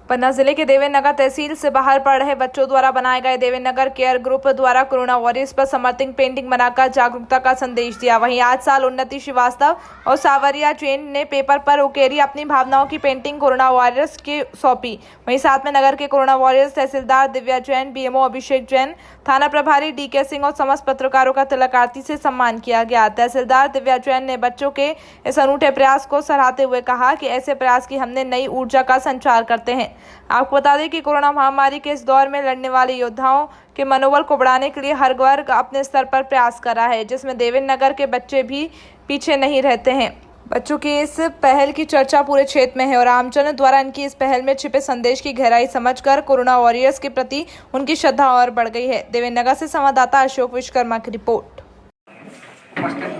पन्ना जिले के देवेंद्र नगर तहसील से बाहर पढ़ रहे बच्चों द्वारा बनाए गए देवेंद्र नगर केयर ग्रुप द्वारा कोरोना वॉरियर्स पर समर्थित पेंटिंग बनाकर जागरूकता का संदेश दिया। वहीं 8 साल उन्नति श्रीवास्तव और सावरिया जैन ने पेपर पर उकेरी अपनी भावनाओं की पेंटिंग कोरोना वॉरियर्स की सौंपी। वहीं साथ में नगर के कोरोना वॉरियर्स तहसीलदार दिव्या जैन, बीएमओ अभिषेक जैन, थाना प्रभारी डीके सिंह और समस्त पत्रकारों का तिलक आरती से सम्मान किया गया। तहसीलदार दिव्या जैन ने बच्चों के इस अनूठे प्रयास को सराहते हुए कहा कि ऐसे प्रयास की हमने नई ऊर्जा का संचार करते हैं। आपको बता दें कि कोरोना महामारी के इस दौर में लड़ने वाले योद्धाओं के मनोबल को बढ़ाने के लिए हर वर्ग अपने स्तर पर प्रयास कर रहा है, जिसमें देवेंद्र नगर के बच्चे भी पीछे नहीं रहते हैं। बच्चों की इस पहल की चर्चा पूरे क्षेत्र में है और आमजन द्वारा इनकी इस पहल में छिपे संदेश की गहराई समझकर कोरोना वॉरियर्स के प्रति उनकी श्रद्धा और बढ़ गई है। देवेंद्र नगर से संवाददाता अशोक विश्वकर्मा की रिपोर्ट।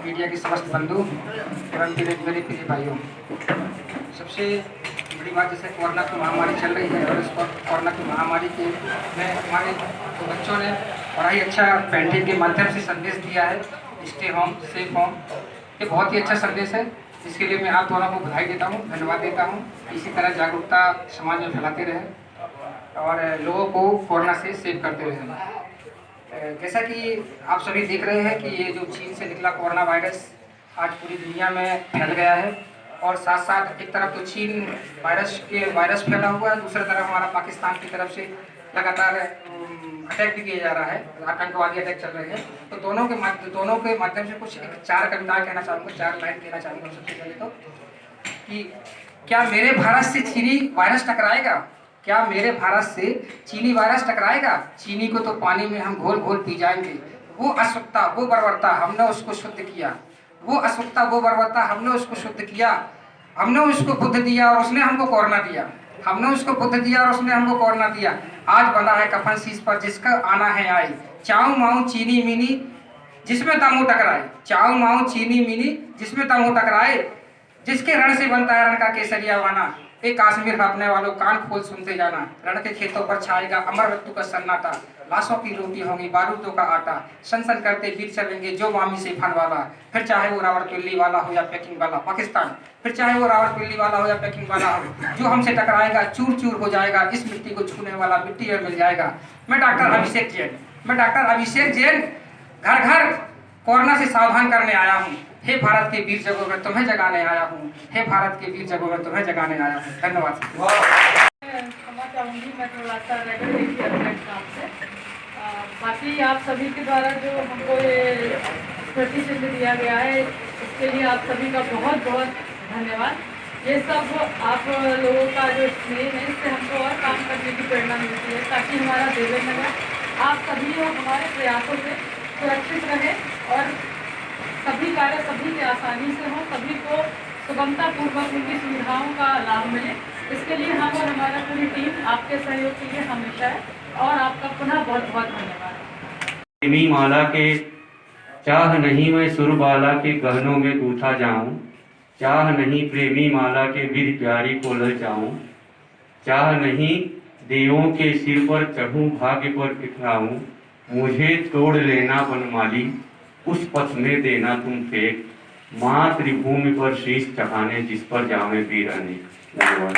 मीडिया की समस्त बंधु एवं मेरे प्रिय भाइयों, सबसे बड़ी बात जैसे कोरोना की महामारी चल रही है और इस कोरोना की महामारी के में हमारे बच्चों ने बड़ा ही अच्छा पेंटिंग के माध्यम से संदेश दिया है। स्टे होम, सेफ होम, ये बहुत ही अच्छा संदेश है। इसके लिए मैं आप दोनों को बधाई देता हूँ, धन्यवाद देता हूँ। इसी तरह जागरूकता समाज में फैलाते रहें और लोगों को कोरोना से सेव करते रहें। जैसा कि आप सभी देख रहे हैं कि ये जो चीन से निकला कोरोना वायरस आज पूरी दुनिया में फैल गया है और साथ साथ एक तरफ तो चीन वायरस फैला हुआ है, दूसरी तरफ हमारा पाकिस्तान की तरफ से लगातार अटैक भी किया जा रहा है, आतंकवादी अटैक चल रहे हैं। तो दोनों के माध्यम से कुछ 4 कविताएं कहना चाहूँगा, 4 लाइन कहना चाहूँगा। सबसे पहले तो कि क्या मेरे भारत से चीनी वायरस टकराएगा? क्या मेरे भारत से चीनी वायरस टकराएगा? चीनी को तो पानी में हम घोल घोल पी जाएंगे। वो अस्वच्छता, वो बर्बरता, हमने उसको शुद्ध किया। वो अस्वच्छता, वो बर्बरता, हमने उसको शुद्ध किया। हमने उसको बुद्ध दिया और उसने हमको कोरोना दिया। हमने उसको बुद्ध दिया और उसने हमको कोरोना दिया। आज बना है कफन शीश पर जिसका आना है आई। चाऊ माऊ चीनी मीनी जिसमें तमु टकराए। चाऊ माऊ चीनी मीनी जिसमें तमु टकराए। जिसके रण से बनता है रण का केसरिया वाना। एक काश्मीर भापने वालों कान खोल सुनते जाना। रण के खेतों पर छाएगा अमर मृत्यु का सन्नाटा। लाशों की रोटी होगी बारूदों का आटा। सन करते वीर चलेंगे जो मामी से फन वाला। फिर चाहे वो रावलपिंडी वाला हो या पैकिंग वाला पाकिस्तान। फिर चाहे वो रावलपिंडी वाला हो या पैकिंग वाला हो, जो हमसे टकराएगा चूर चूर हो जाएगा। इस मिट्टी को छूने वाला मिट्टी में मिल जाएगा। मैं डॉक्टर अभिषेक जैन घर घर कोरोना से सावधान करने आया हूँ। हे भारत के वीर जगों में तुम्हें जगाने आया हूँ। हे भारत के वीर जगों में तुम्हें जगाने आया हूँ। धन्यवाद। क्षमा चाहूँगी, मैं थोड़ा सा रह गई थी अपने काम से। बाकी आप सभी के द्वारा जो हमको ये स्मृति चिन्ह दिया गया है, इसके लिए आप सभी का बहुत बहुत धन्यवाद। ये सब आप लोगों का जो स्नेह है, इससे हमको और काम करने की प्रेरणा मिलती है, ताकि हमारा देवेंद्र नगर आप सभी और हमारे प्रयासों से सुरक्षित रहे और सभी कार्य सभी के आसानी से हों, सभी को सुगमता पूर्वक उनकी सुविधाओं का लाभ मिले। इसके लिए हम और हमारा पूरी टीम आपके सहयोग के लिए हमेशा है और आपका पुनः बहुत बहुत धन्यवाद। प्रेमी माला के चाह नहीं मैं सुरबाला के गहनों में गूथा जाऊं। चाह नहीं प्रेमी माला के विधि प्यारी को ललचाऊं। चाह नहीं देवों के सिर पर चढ़ूं भाग्य पर टिकराऊं। मुझे तोड़ लेना बनमाली उस पथ में देना तुम फेंक। मातृभूमि पर शीश चढ़ाने जिस पर जावे वीर अनेक। धन्यवाद।